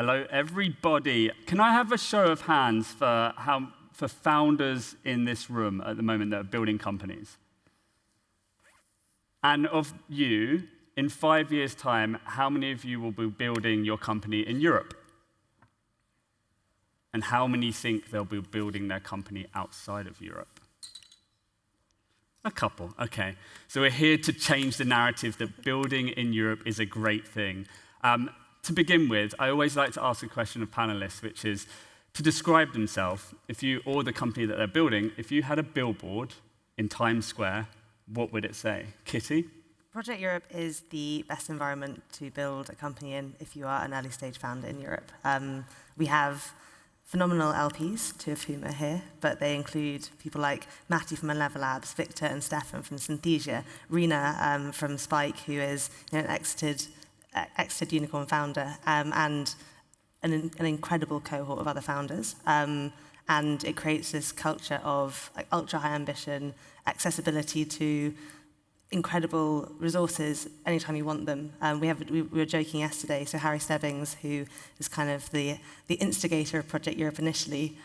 Hello, everybody. Can I have a show of hands for founders in this room at the moment that are building companies? And of you, in 5 years' time, how many of you will be building your company in Europe? And how many think they'll be building their company outside of Europe? A couple, OK. So we're here to change the narrative that building in Europe is a great thing. To begin with, I always like to ask a question of panelists, which is to describe themselves, or the company that they're building, if you had a billboard in Times Square, what would it say? Kitty? Project Europe is the best environment to build a company in if you are an early stage founder in Europe. We have phenomenal LPs, two of whom are here, but they include people like Matty from Enlever Labs, Victor and Stefan from Synthesia, Rena from Spike, who is an exited unicorn founder, and an incredible cohort of other founders. And it creates this culture of ultra-high ambition, accessibility to incredible resources anytime you want them. We were joking yesterday, so Harry Stebbings, who is kind of the instigator of Project Europe initially,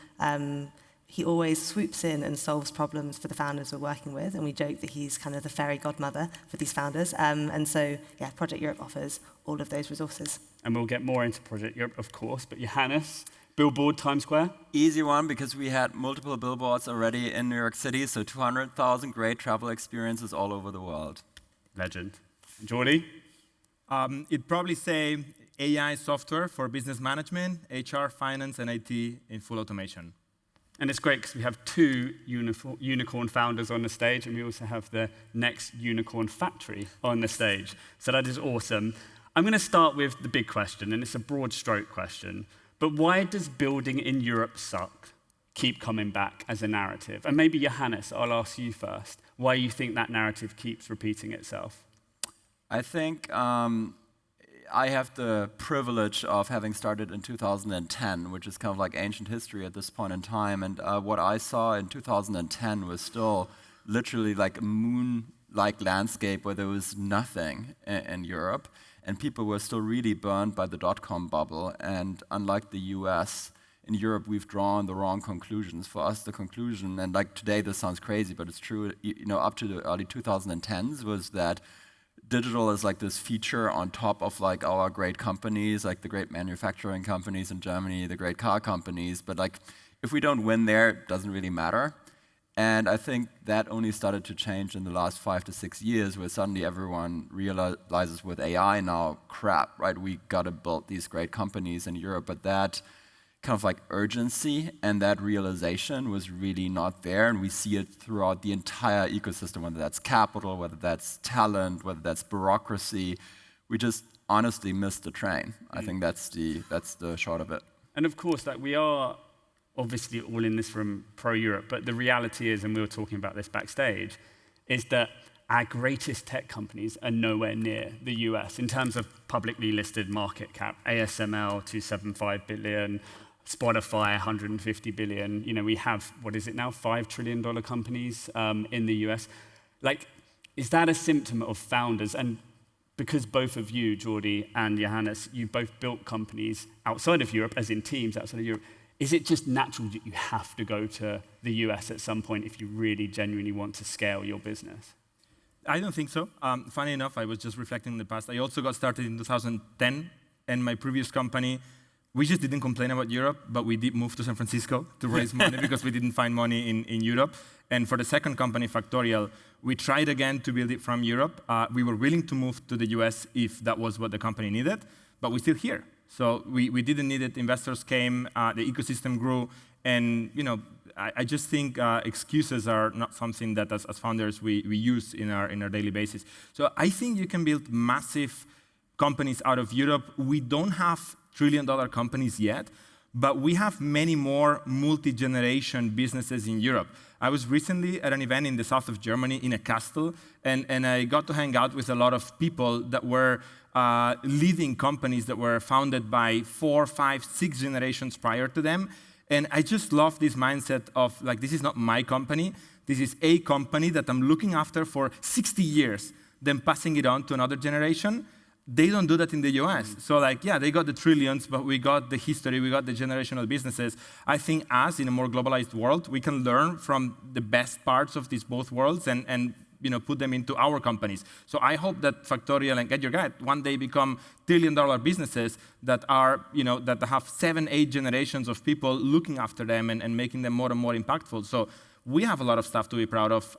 he always swoops in and solves problems for the founders we're working with, and we joke that he's kind of the fairy godmother for these founders. And so, yeah, Project Europe offers all of those resources. And we'll get more into Project Europe, of course, but Johannes, billboard, Times Square? Easy one, because we had multiple billboards already in New York City, so 200,000 great travel experiences all over the world. Legend. Jordi? It'd probably say AI software for business management, HR, finance, and IT in full automation. And it's great because we have two unicorn founders on the stage, and we also have the next unicorn factory on the stage. So that is awesome. I'm going to start with the big question, and it's a broad stroke question. But why does building in Europe suck keep coming back as a narrative? And maybe, Johannes, I'll ask you first, why you think that narrative keeps repeating itself. I think I have the privilege of having started in 2010, which is kind of like ancient history at this point in time. And what I saw in 2010 was still literally like a moon-like landscape where there was nothing in Europe. And people were still really burned by the dot-com bubble. And unlike the US, in Europe, we've drawn the wrong conclusions. For us, the conclusion, and like today this sounds crazy, but it's true, up to the early 2010s, was that digital is like this feature on top of like our great companies, like the great manufacturing companies in Germany, the great car companies. But like, if we don't win there, it doesn't really matter. And I think that only started to change in the last 5 to 6 years, where suddenly everyone realizes with AI now, crap, right? We got to build these great companies in Europe. But that kind of like urgency and that realization was really not there. And we see it throughout the entire ecosystem, whether that's capital, whether that's talent, whether that's bureaucracy. We just honestly missed the train. I think that's the short of it. And of course, like, we are obviously all in this room pro-Europe, but the reality is, and we were talking about this backstage, is that our greatest tech companies are nowhere near the US in terms of publicly listed market cap. ASML, $275 billion, Spotify, 150 billion. We have, what is it now, $5 trillion companies in the US. Like, is that a symptom of founders? And because both of you, Jordi and Johannes, you both built companies outside of Europe, as in teams outside of Europe, is it just natural that you have to go to the US at some point if you really genuinely want to scale your business? I don't think so. Funny enough, I was just reflecting in the past. I also got started in 2010, and my previous company, we just didn't complain about Europe, but we did move to San Francisco to raise money because we didn't find money in Europe. And for the second company, Factorial, we tried again to build it from Europe. We were willing to move to the US if that was what the company needed, but we're still here. So we didn't need it. Investors came, the ecosystem grew, and I just think excuses are not something that as founders we use in our daily basis. So I think you can build massive companies out of Europe. We don't have trillion-dollar companies yet, but we have many more multi-generation businesses in Europe. I was recently at an event in the south of Germany in a castle, and I got to hang out with a lot of people that were leading companies that were founded by 4, 5, 6 generations prior to them. And I just love this mindset of, like, this is not my company. This is a company that I'm looking after for 60 years, then passing it on to another generation. they don't do that in the US. So like, yeah, they got the trillions, but we got the history, we got the generational businesses. I think us, in a more globalized world, we can learn from the best parts of these both worlds and put them into our companies. So I hope that Factorial and Get Your Guide one day become trillion-dollar businesses that are, that have 7, 8 generations of people looking after them and making them more and more impactful. So we have a lot of stuff to be proud of.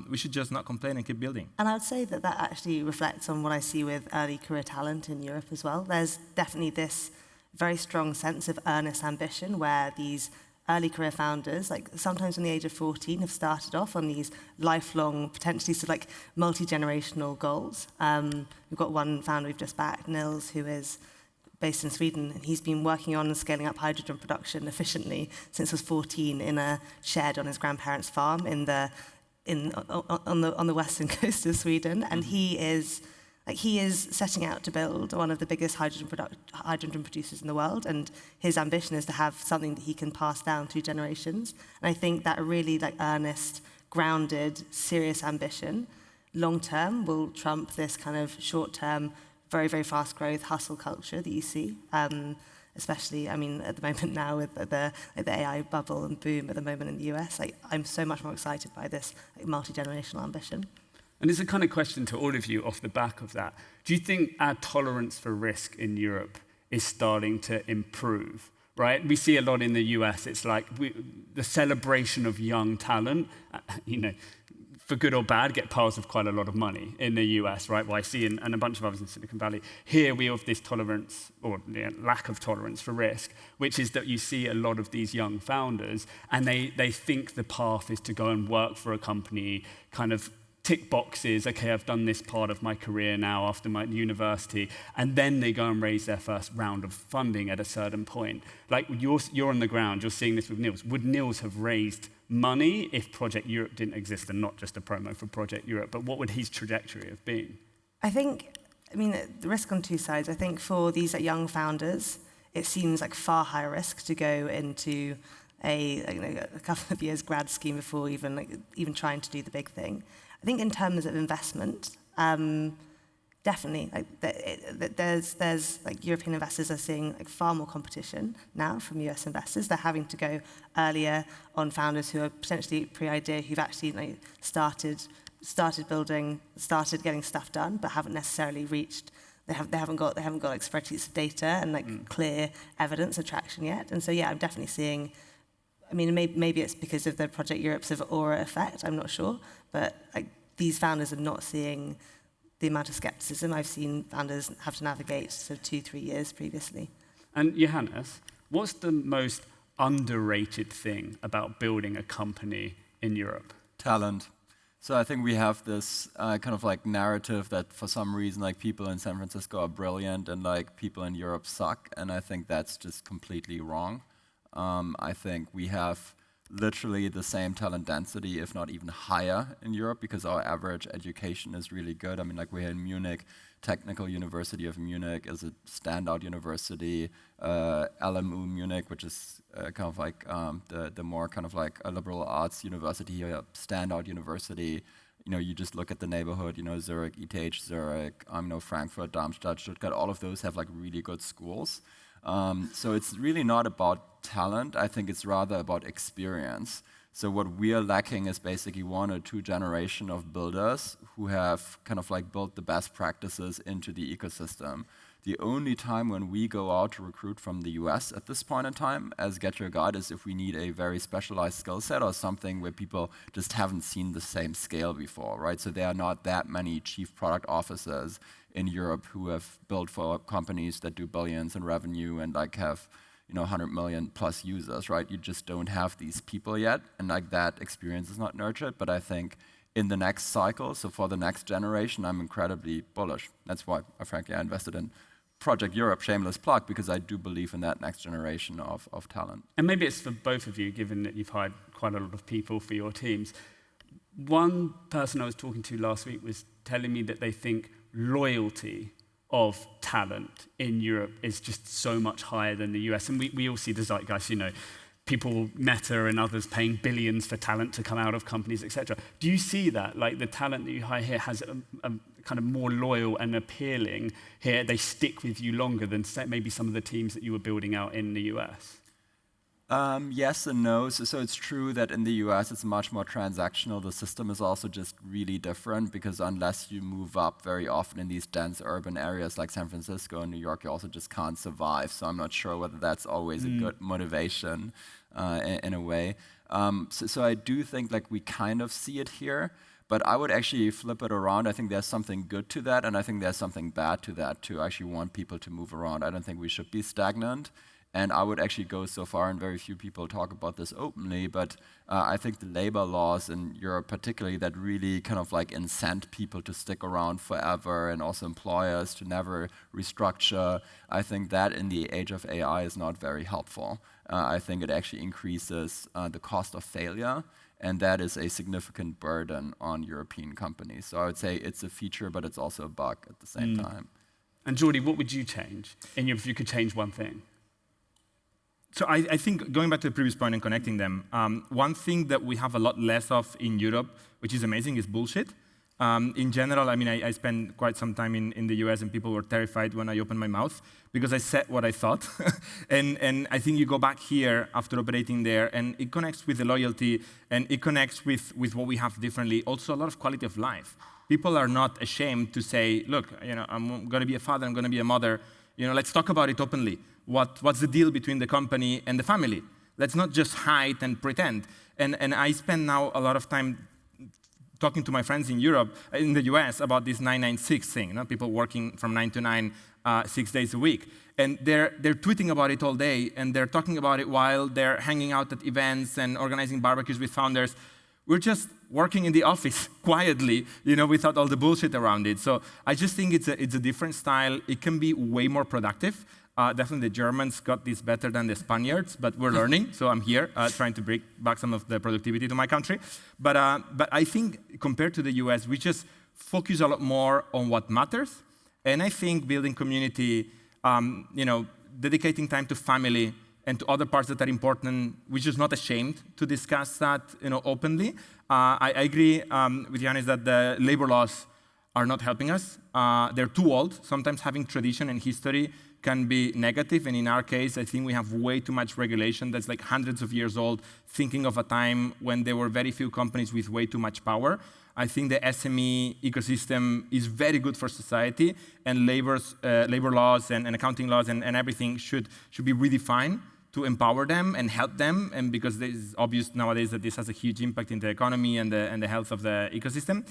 We should just not complain and keep building. And I would say that actually reflects on what I see with early career talent in Europe as well. There's definitely this very strong sense of earnest ambition where these early career founders, like sometimes from the age of 14, have started off on these lifelong, potentially sort of like multi-generational goals. We've got one founder we've just backed, Nils, who is based in Sweden, and he's been working on scaling up hydrogen production efficiently since he was 14 in a shed on his grandparents' farm on the western coast of Sweden. And he is setting out to build one of the biggest hydrogen producers in the world, and his ambition is to have something that he can pass down through generations. And I think that really earnest, grounded, serious ambition, long term, will trump this kind of short term, very, very fast growth hustle culture that you see. Especially, at the moment now with the AI bubble and boom at the moment in the US, I'm so much more excited by this multi-generational ambition. And it's a kind of question to all of you off the back of that. Do you think our tolerance for risk in Europe is starting to improve, right? We see a lot in the US. It's like the celebration of young talent, for good or bad, get piles of quite a lot of money in the US, right? Well, I see and a bunch of others in Silicon Valley. Here we have this tolerance, or lack of tolerance for risk, which is that you see a lot of these young founders, and they think the path is to go and work for a company, kind of tick boxes, okay, I've done this part of my career now after my university, and then they go and raise their first round of funding at a certain point. Like, you're on the ground, you're seeing this with Nils. Would Nils have raised money if Project Europe didn't exist, and not just a promo for Project Europe, but what would his trajectory have been? I think, the risk on two sides. I think for these young founders, it seems like far higher risk to go into a couple of years grad scheme before even trying to do the big thing. I think in terms of investment, definitely, there's European investors are seeing far more competition now from US investors. They're having to go earlier on founders who are potentially pre-idea, who've actually started building, started getting stuff done, but haven't necessarily reached. They haven't got spreadsheets of data and clear evidence of traction yet. And so yeah, I'm definitely seeing. Maybe it's because of the Project Europe's sort of aura effect, I'm not sure, but these founders are not seeing the amount of skepticism I've seen founders have to navigate sort of 2-3 years previously. And Johannes, what's the most underrated thing about building a company in Europe? Talent. So I think we have this kind of narrative that for some reason people in San Francisco are brilliant and people in Europe suck, and I think that's just completely wrong. I think we have literally the same talent density, if not even higher in Europe, because our average education is really good. We're here in Munich. Technical University of Munich is a standout university. LMU Munich, which is kind of the more kind of a liberal arts university here, standout university. You just look at the neighborhood, Zurich, ETH Zurich, Frankfurt, Darmstadt, Stuttgart, all of those have really good schools. So it's really not about talent. I think it's rather about experience. So what we are lacking is basically 1 or 2 generations of builders who have kind of built the best practices into the ecosystem. The only time when we go out to recruit from the US at this point in time as Get Your Guide is if we need a very specialized skill set or something where people just haven't seen the same scale before, right? So there are not that many chief product officers in Europe who have built for companies that do billions in revenue and have 100 million plus users, right? You just don't have these people yet, and that experience is not nurtured. But I think in the next cycle, so for the next generation, I'm incredibly bullish. That's why, frankly, I invested in Project Europe, shameless plug, because I do believe in that next generation of talent. And maybe it's for both of you, given that you've hired quite a lot of people for your teams. One person I was talking to last week was telling me that they think loyalty of talent in Europe is just so much higher than the US. And we all see the zeitgeist, people, Meta and others, paying billions for talent to come out of companies, etc. Do you see that? Like the talent that you hire here has a kind of more loyal and appealing here. They stick with you longer than maybe some of the teams that you were building out in the US. Yes and no. So it's true that in the US it's much more transactional. The system is also just really different because unless you move up very often in these dense urban areas like San Francisco and New York, you also just can't survive. So I'm not sure whether that's always a good motivation in a way. So I do think like we kind of see it here. But I would actually flip it around. I think there's something good to that, and I think there's something bad to that, to actually want people to move around. I don't think we should be stagnant. And I would actually go so far, and very few people talk about this openly, but I think the labor laws in Europe particularly that really kind of like incent people to stick around forever and also employers to never restructure, I think that in the age of AI is not very helpful. I think it actually increases the cost of failure, and that is a significant burden on European companies. So I would say it's a feature, but it's also a bug at the same time. And Jordi, what would you change if you could change one thing? So I think, going back to the previous point and connecting them, one thing that we have a lot less of in Europe, which is amazing, is bullshit. In general, I mean, I spent quite some time in the US, and people were terrified when I opened my mouth because I said what I thought. and I think you go back here after operating there, and it connects with the loyalty, and it connects with what we have differently. Also, a lot of quality of life. People are not ashamed to say, look, I'm going to be a father, I'm going to be a mother. Let's talk about it openly. What's the deal between the company and the family? Let's not just hide and pretend. And I spend now a lot of time talking to my friends in Europe, in the US, about this 996 thing. People working from 9 to 9, 6 days a week. And they're tweeting about it all day, and they're talking about it while they're hanging out at events and organizing barbecues with founders. We're just working in the office quietly, without all the bullshit around it. So I just think it's a different style. It can be way more productive. Definitely the Germans got this better than the Spaniards, but we're learning. So I'm here trying to bring back some of the productivity to my country. But I think compared to the US, we just focus a lot more on what matters. And I think building community, dedicating time to family and to other parts that are important, we're just not ashamed to discuss that openly. I agree with Yannis that the labor laws are not helping us. They're too old. Sometimes having tradition and history can be negative, and in our case, I think we have way too much regulation that's like hundreds of years old, thinking of a time when there were very few companies with way too much power. I think the SME ecosystem is very good for society, and labor laws and accounting laws and everything should be redefined to empower them and help them, and because it is obvious nowadays that this has a huge impact in the economy and the health of the ecosystem.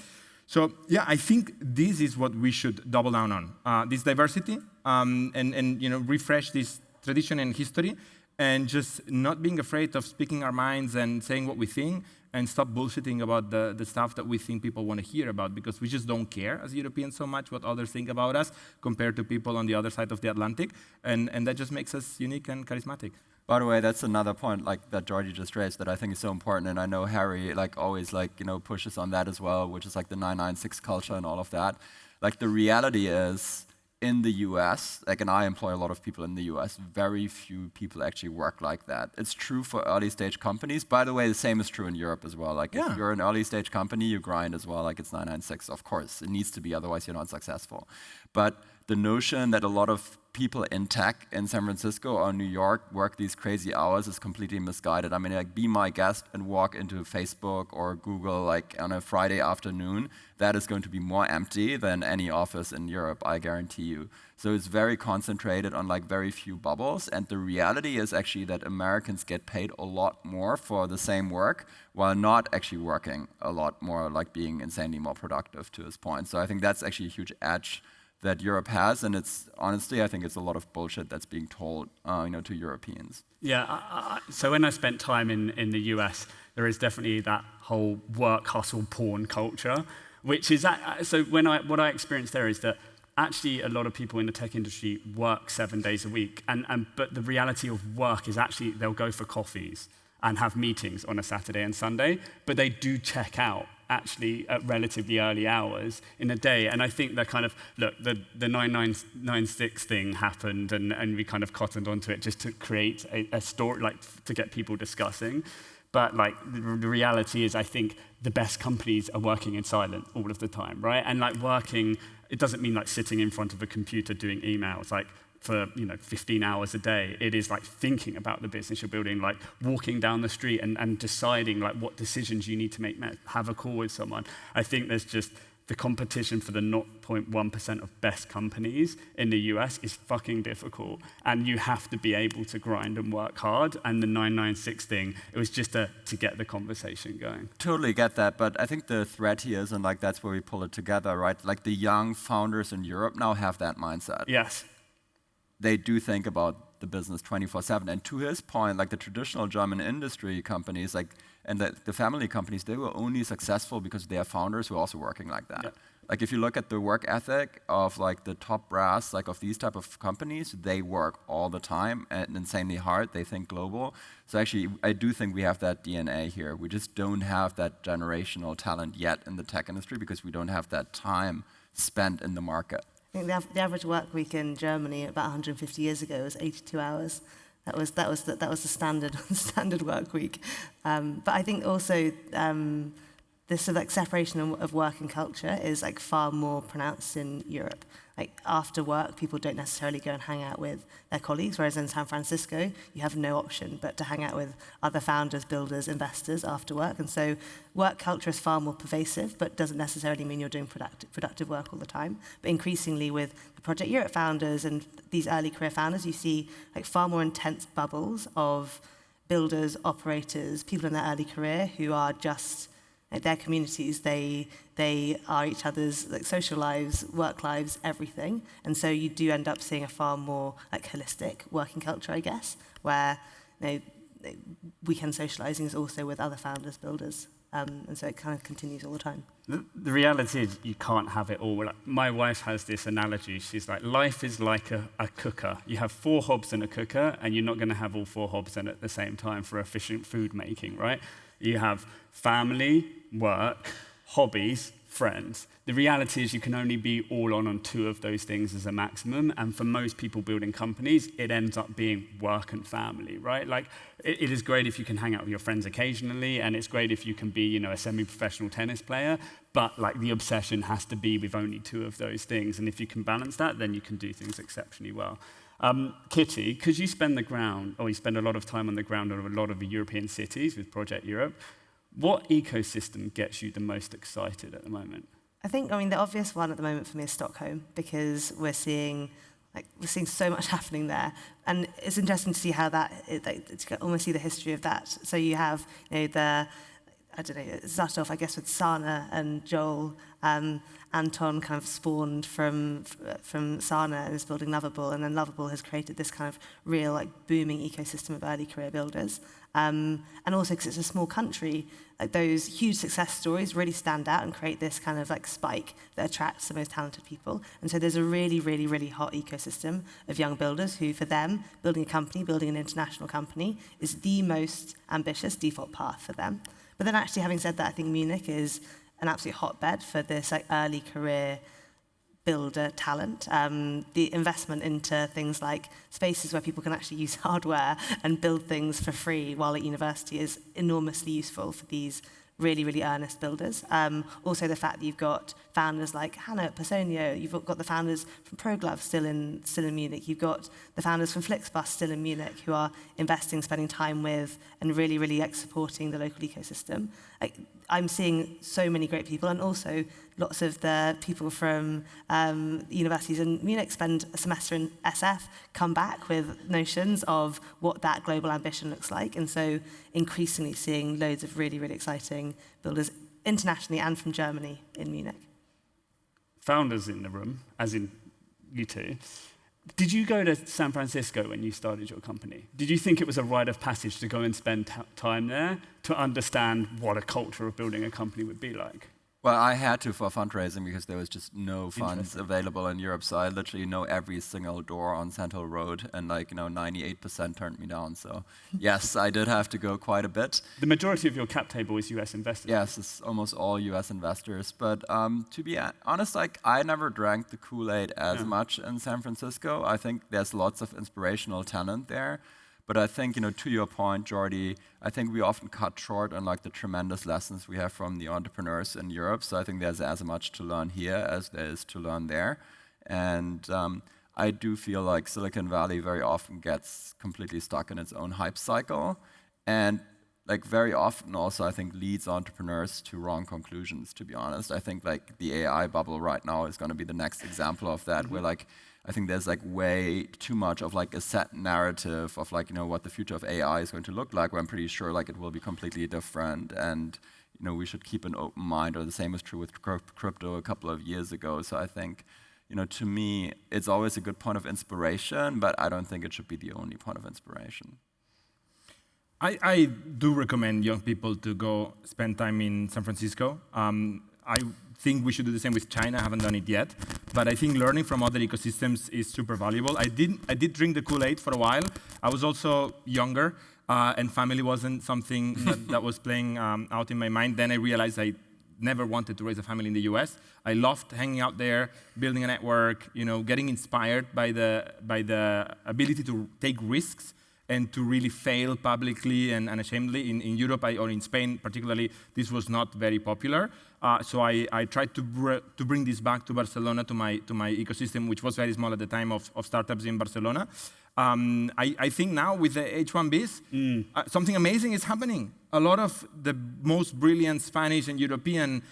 So yeah, I think this is what we should double down on, this diversity, and refresh this tradition and history, and just not being afraid of speaking our minds and saying what we think, and stop bullshitting about the stuff that we think people want to hear about, because we just don't care as Europeans so much what others think about us compared to people on the other side of the Atlantic, and that just makes us unique and charismatic. By the way, that's another point that Jordi just raised that I think is so important, and I know Harry always pushes on that as well, which is like the 996 culture and all of that. Like the reality is, in the US, and I employ a lot of people in the US, very few people actually work like that. It's true for early stage companies. By the way, the same is true in Europe as well. If you're an early stage company, you grind as well, it's 996. Of course, it needs to be, otherwise you're not successful. But the notion that a lot of people in tech in San Francisco or New York work these crazy hours is completely misguided. I mean, be my guest and walk into Facebook or Google on a Friday afternoon. That is going to be more empty than any office in Europe, I guarantee you. So it's very concentrated on very few bubbles. And the reality is actually that Americans get paid a lot more for the same work while not actually working a lot more, being insanely more productive to his point. So I think that's actually a huge edge that Europe has, and it's honestly, I think it's a lot of bullshit that's being told, to Europeans. Yeah, so when I spent time in the US, there is definitely that whole work hustle porn culture, which is what I experienced there is that actually a lot of people in the tech industry work 7 days a week, but the reality of work is actually they'll go for coffees and have meetings on a Saturday and Sunday, but they do check out actually at relatively early hours in a day. And I think the kind of, look, the 9996 thing happened and we kind of cottoned onto it just to create a story, like to get people discussing. But like the reality is, I think the best companies are working in silence all of the time, right? And like working, it doesn't mean like sitting in front of a computer doing emails, like for 15 hours a day. It is like thinking about the business you're building, like walking down the street and deciding like what decisions you need to make, have a call with someone. I think there's just the competition for the 0.1% of best companies in the US is fucking difficult. And you have to be able to grind and work hard. And the 996 thing, it was just to get the conversation going. Totally get that, but I think the thread here is, and like that's where we pull it together, right? Like the young founders in Europe now have that mindset. Yes. They do think about the business 24/7. And to his point, like the traditional German industry companies, like and the family companies, they were only successful because their founders were also working like that. Yeah. Like if you look at the work ethic of like the top brass, like of these type of companies, they work all the time and insanely hard. They think global. So actually, I do think we have that DNA here. We just don't have that generational talent yet in the tech industry because we don't have that time spent in the market. I think the average work week in Germany about 150 years ago was 82 hours. That was the standard work week. But I think also this sort of like separation of work and culture is like far more pronounced in Europe. Like after work, people don't necessarily go and hang out with their colleagues, whereas in San Francisco, you have no option but to hang out with other founders, builders, investors after work. And so work culture is far more pervasive, but doesn't necessarily mean you're doing productive work all the time. But increasingly with the Project Europe founders and these early career founders, you see like far more intense bubbles of builders, operators, people in their early career who are just their communities, they are each other's like social lives, work lives, everything. And so you do end up seeing a far more like holistic working culture, I guess, where weekend socializing is also with other founders, builders. And so it kind of continues all the time. The reality is you can't have it all. Like, my wife has this analogy. She's like, life is like a cooker. You have 4 hobs in a cooker, and you're not going to have all 4 hobs in at the same time for efficient food making, right? You have family, work, hobbies, friends. The reality is you can only be all on 2 of those things as a maximum, and for most people building companies, it ends up being work and family, right? Like, it is great if you can hang out with your friends occasionally, and it's great if you can be, a semi-professional tennis player, but like the obsession has to be with only 2 of those things, and if you can balance that, then you can do things exceptionally well. Kitty, because you spend a lot of time on the ground in a lot of the European cities with Project Europe, what ecosystem gets you the most excited at the moment? I think, the obvious one at the moment for me is Stockholm, because we're seeing so much happening there. And it's interesting to see how to almost see the history of that. So you have, it started off, I guess, with Sana and Joel. Anton kind of spawned from Sana and is building Lovable, and then Lovable has created this kind of real booming ecosystem of early career builders. And also because it's a small country, those huge success stories really stand out and create this kind of spike that attracts the most talented people. And so there's a really, really, really hot ecosystem of young builders who, for them, building a company, building an international company, is the most ambitious default path for them. But then actually, having said that, I think Munich is an absolute hotbed for this early career builder talent. The investment into things like spaces where people can actually use hardware and build things for free while at university is enormously useful for these really, really earnest builders. Also the fact that you've got founders like Hannah at Personio, you've got the founders from ProGlove still in Munich, you've got the founders from Flixbus still in Munich who are investing, spending time with, and really, really supporting the local ecosystem. I'm seeing so many great people, and also lots of the people from universities in Munich spend a semester in SF, come back with notions of what that global ambition looks like, and so increasingly seeing loads of really, really exciting builders internationally and from Germany in Munich. Founders in the room, as in you two. Did you go to San Francisco when you started your company? Did you think it was a rite of passage to go and spend time there to understand what a culture of building a company would be like? Well, I had to for fundraising because there was just no funds available in Europe. So I literally know every single door on Central Road, and 98% turned me down. So yes, I did have to go quite a bit. The majority of your cap table is US investors. Yes, it's almost all US investors. But to be honest, I never drank the Kool-Aid as much in San Francisco. I think there's lots of inspirational talent there. But I think, to your point, Jordi, I think we often cut short on the tremendous lessons we have from the entrepreneurs in Europe. So I think there's as much to learn here as there is to learn there. And I do feel like Silicon Valley very often gets completely stuck in its own hype cycle. And very often also, I think, leads entrepreneurs to wrong conclusions, to be honest. I think the AI bubble right now is going to be the next example of that, where I think there's way too much of a set narrative of what the future of AI is going to look like, where I'm pretty sure it will be completely different, and we should keep an open mind. Or the same is true with crypto a couple of years ago. So I think, to me, it's always a good point of inspiration, but I don't think it should be the only point of inspiration. I do recommend young people to go spend time in San Francisco. I think we should do the same with China. I haven't done it yet, but I think learning from other ecosystems is super valuable. I did drink the Kool-Aid for a while. I was also younger, and family wasn't something that was playing out in my mind. Then I realized I never wanted to raise a family in the US. I loved hanging out there, building a network, getting inspired by the ability to take risks and to really fail publicly and unashamedly. In Europe or in Spain particularly, this was not very popular. So I tried to bring this back to Barcelona, to my ecosystem, which was very small at the time of startups in Barcelona. I think now with the H1Bs, something amazing is happening. A lot of the most brilliant Spanish and European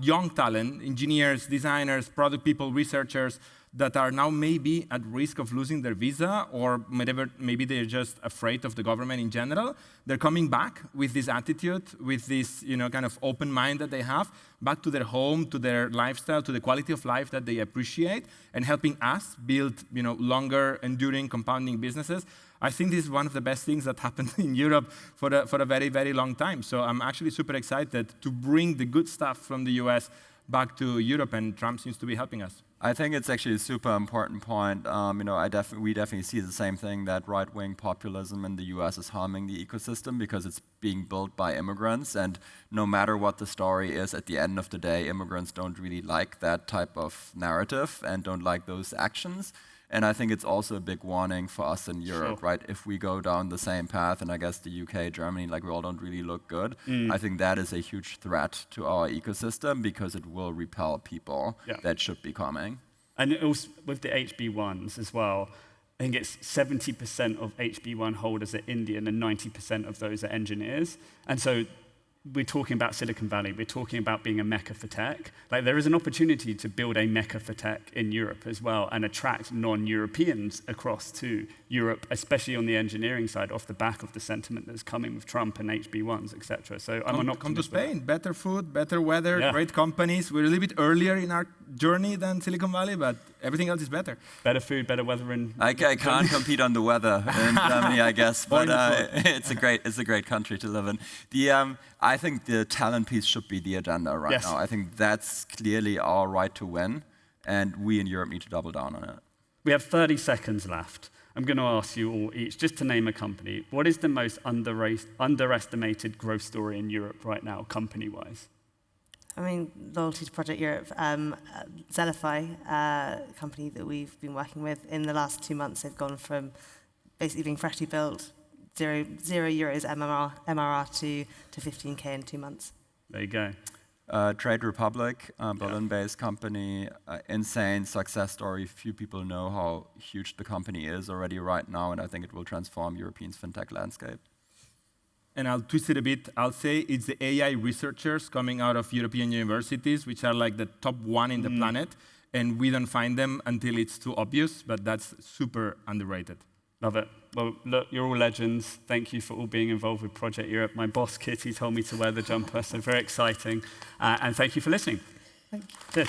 young talent, engineers, designers, product people, researchers, that are now maybe at risk of losing their visa, or maybe they're just afraid of the government in general. They're coming back with this attitude, with this kind of open mind that they have, back to their home, to their lifestyle, to the quality of life that they appreciate, and helping us build longer, enduring, compounding businesses. I think this is one of the best things that happened in Europe for a very, very long time. So I'm actually super excited to bring the good stuff from the US back to Europe, and Trump seems to be helping us. I think it's actually a super important point. We definitely see the same thing, that right-wing populism in the US is harming the ecosystem because it's being built by immigrants. And no matter what the story is, at the end of the day, immigrants don't really like that type of narrative and don't like those actions. And I think it's also a big warning for us in Europe, right? If we go down the same path, and I guess the UK, Germany, we all don't really look good, I think that is a huge threat to our ecosystem because it will repel people that should be coming. And also with the HB1s as well, I think it's 70% of HB1 holders are Indian and 90% of those are engineers. And so we're talking about Silicon Valley, we're talking about being a mecca for tech. There is an opportunity to build a mecca for tech in Europe as well and attract non-Europeans across to Europe, especially on the engineering side, off the back of the sentiment that's coming with Trump and HB1s, etc. So I'm an optimist. Come to Spain, better food, better weather, great companies. We're a little bit earlier in our journey than Silicon Valley, but everything else is better. Better food, better weather I can't compete on the weather in Germany, I guess, but it's a great country to live in. I think the talent piece should be the agenda right now. I think that's clearly our right to win, and we in Europe need to double down on it. We have 30 seconds left. I'm going to ask you all each, just to name a company, what is the most underestimated growth story in Europe right now, company-wise? I mean, loyalty to Project Europe. Zelify, a company that we've been working with, in the last 2 months, they've gone from basically being freshly built, zero euros MRR to 15K in 2 months. There you go. Trade Republic, Berlin-based company, insane success story. Few people know how huge the company is already right now, and I think it will transform Europe's fintech landscape. And I'll twist it a bit. I'll say it's the AI researchers coming out of European universities, which are the top 1 in the planet, and we don't find them until it's too obvious, but that's super underrated. Love it. Well, look, you're all legends. Thank you for all being involved with Project Europe. My boss, Kitty, told me to wear the jumper, so very exciting. And thank you for listening. Thank you. Cheers.